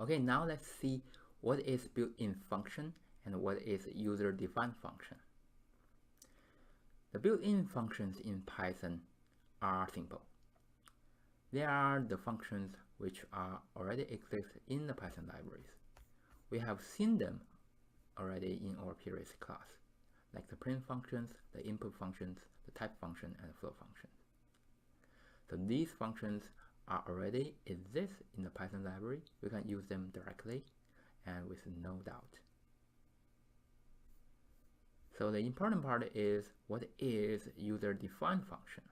Okay, now let's see what is built-in function and what is user-defined function. The built-in functions in Python are simple. They are the functions which are already exist in the Python libraries. We have seen them already in our previous class, like the print functions, the input functions, the type function, and the flow function. So these functions are already exist in the Python library. We can use them directly and with no doubt. So the important part is, what is user-defined function?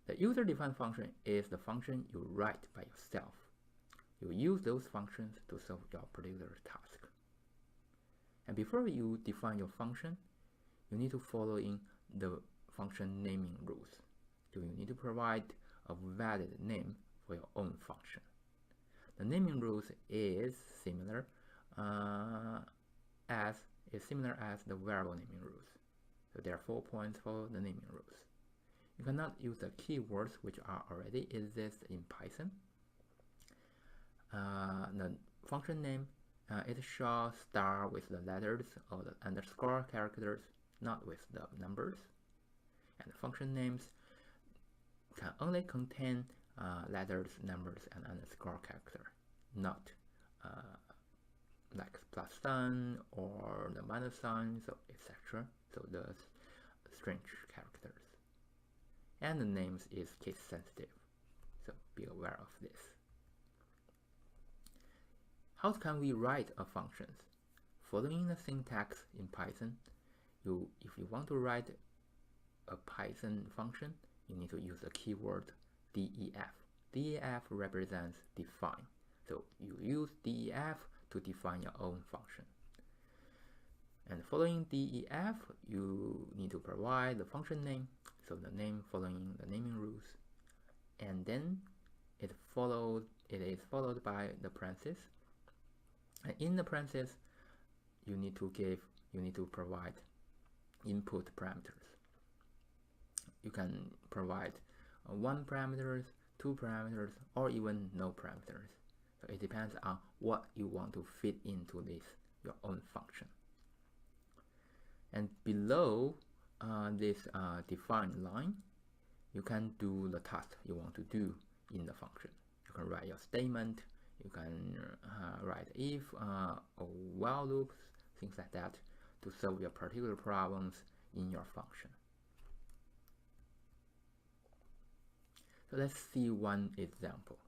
The user-defined function is the function you write by yourself. You use those functions to solve your particular task. And before you define your function, you need to follow in the function naming rules. So you need to provide a valid name for your own function. The naming rules is similar as the variable naming rules. So there are 4 points for the naming rules. You cannot use the keywords which are already exist in Python. The function name, it shall start with the letters or the underscore characters, not with the numbers. And the function names can only contain letters, numbers, and underscore character, not like plus sign or the minus sign, so etc. So the strange characters. And the names is case sensitive, so be aware of this. How can we write a functions? Following the syntax in Python, if you want to write a Python function, you need to use the keyword def. Def represents define. So you use def to define your own function. And following def, you need to provide the function name, so the name following the naming rules, and then it is followed by the parentheses. And in the parentheses, you need to provide input parameters. You can provide 1 parameters, 2 parameters, or even no parameters. So it depends on what you want to fit into your own function. And below this defined line, you can do the task you want to do in the function. You can write your statement, you can write if or while loops, things like that, to solve your particular problems in your function. So let's see one example,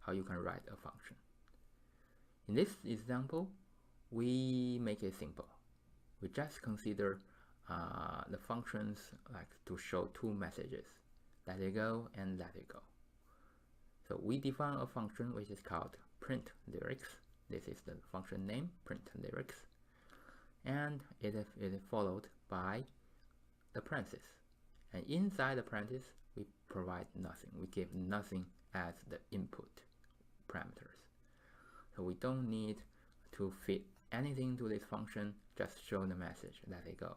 how you can write a function. In this example, we make it simple. We just consider the functions like to show 2 messages, let it go and let it go. So we define a function which is called print lyrics. This is the function name, print lyrics, and it is followed by the parentheses. And inside the parentheses, we provide nothing. We give nothing as the input parameters. So we don't need to fit anything to this function, just show the message, let it go,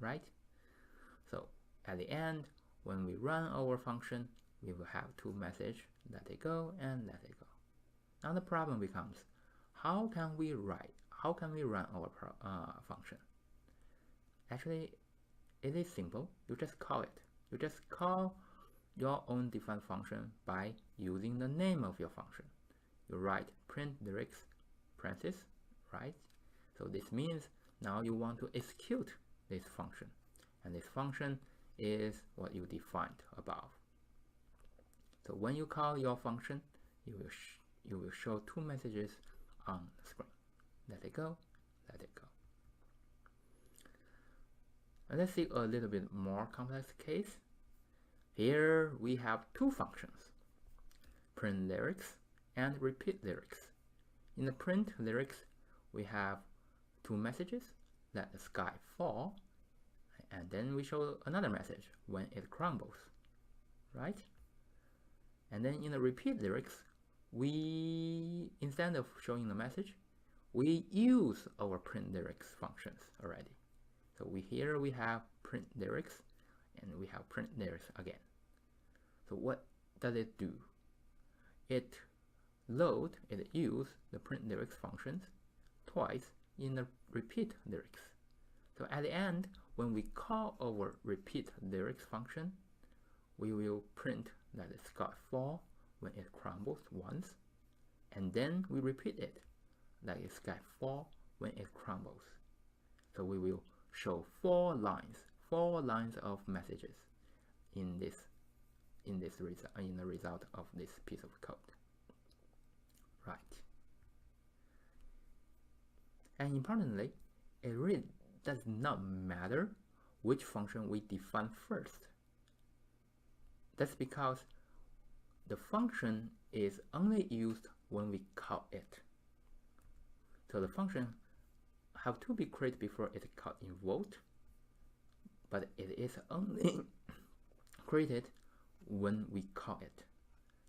right? So at the end, when we run our function, we will have 2 messages, let it go and let it go. Now the problem becomes, how can we run our function? Actually, it is simple. You just call it. You just call your own defined function by using the name of your function. You write print lyrics parentheses, right? So this means now you want to execute this function, and this function is what you defined above. So when you call your function, you will show 2 messages on the screen. Let it go, let it go. And let's see a little bit more complex case. Here we have 2 functions, print lyrics and repeat lyrics. In the print lyrics, we have 2 messages, let the sky fall, and then we show another message, when it crumbles, right? And then in the repeat lyrics, we, instead of showing the message, we use our print lyrics functions already. So here we have print lyrics, and we have print lyrics again. So what does it do? It load, it uses the print lyrics functions twice in the repeat lyrics. So at the end, when we call our repeat lyrics function, we will print that it's got 4 when it crumbles once, and then we repeat it that it's got 4 when it crumbles. So we will show 4 lines of messages in the result of this piece of code. Right. And importantly, it really does not matter which function we define first. That's because the function is only used when we call it. So the function have to be created before it's called invoked, but it is only created when we call it.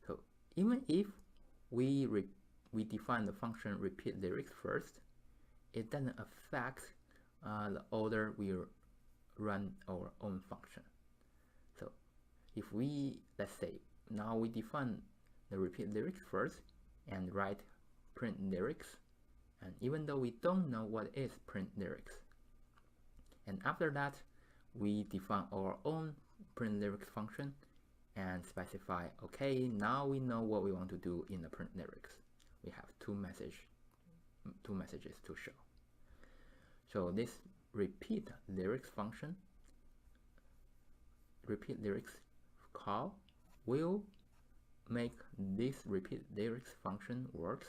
So even if we define the function repeat lyrics first, it doesn't affect the order we run our own function. So if we, let's say, now we define the repeat lyrics first and write print lyrics, and even though we don't know what is print lyrics, and after that we define our own print lyrics function and specify, okay, now we know what we want to do in the print lyrics. We have two messages to show. So this repeat lyrics function, repeat lyrics call, will make this repeat lyrics function works,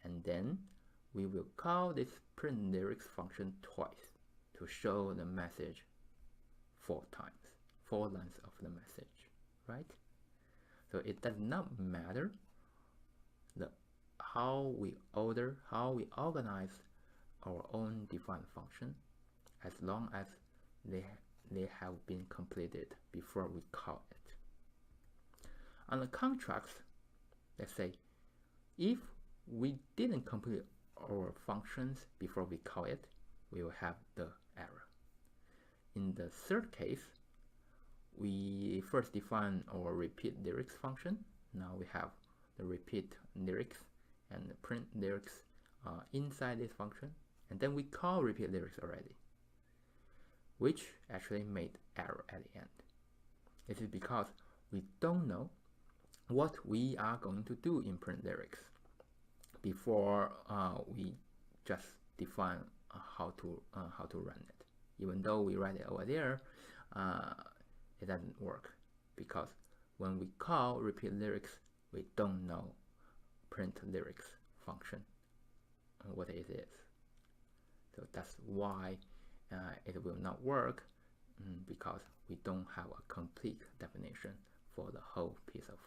and then we will call this print lyrics function twice to show the message 4 times, 4 lines of the message, right? So it does not matter how we organize our own defined function, as long as they have been completed before we call it. On the contrast, let's say if we didn't complete our functions before we call it, we will have the error. In the third case, we first define our repeat lyrics function. Now we have the repeat lyrics and the print lyrics inside this function, and then we call repeat lyrics already, which actually made error at the end. This is because we don't know what we are going to do in print lyrics before we just define how to run it. Even though we write it over there, it doesn't work, because when we call repeat lyrics, we don't know print lyrics function and what it is. So that's why it will not work, because we don't have a complete definition for the whole piece of